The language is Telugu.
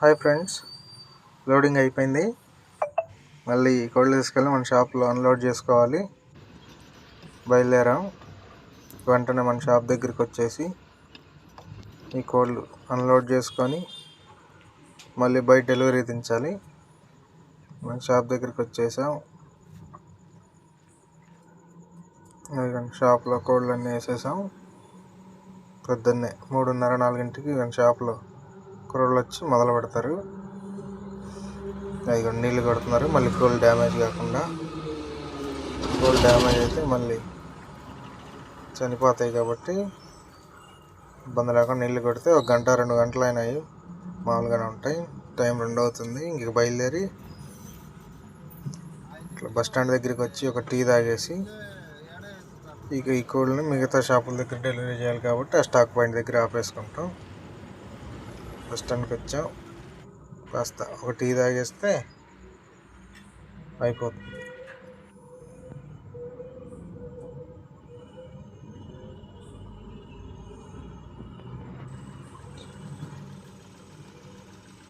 హాయ్ ఫ్రెండ్స్, లోడింగ్ అయిపోయింది. మళ్ళీ కోళ్ళు తీసుకెళ్ళి మన షాప్లో అన్లోడ్ చేసుకోవాలి. బయలుదేరాం. వెంటనే మన షాప్ దగ్గరికి వచ్చేసి ఈ కోళ్ళు అన్లోడ్ చేసుకొని మళ్ళీ బయట డెలివరీ దించాలి. మన షాప్ దగ్గరికి వచ్చేసాం. షాప్లో కోళ్ళన్నీ వేసేసాం. పొద్దున్నే 3:30-4కి మన షాప్లో కోళ్ళు వచ్చి మొదలు పెడతారు. అవి నీళ్ళు కొడుతున్నారు. మళ్ళీ కోళ్ళు డ్యామేజ్ కాకుండా. కోళ్ళు డ్యామేజ్ అయితే మళ్ళీ చనిపోతాయి కాబట్టి ఇబ్బంది లేకుండా నీళ్ళు కొడితే 1 గంట 2 గంటలు అయినాయి. మామూలుగానే ఉంటాయి. టైం 2 అవుతుంది. ఇంక బయలుదేరి ఇట్లా బస్ స్టాండ్ దగ్గరికి వచ్చి ఒక టీ తాగేసి ఇక ఈ కోళ్ళని మిగతా షాపుల దగ్గర డెలివరీ చేయాలి కాబట్టి ఆ స్టాక్ పాయింట్ దగ్గర ఆపేసుకుంటాం. బస్ స్టాండ్కి వచ్చాం. కాస్త ఒక టీ తాగేస్తే అయిపోతుంది.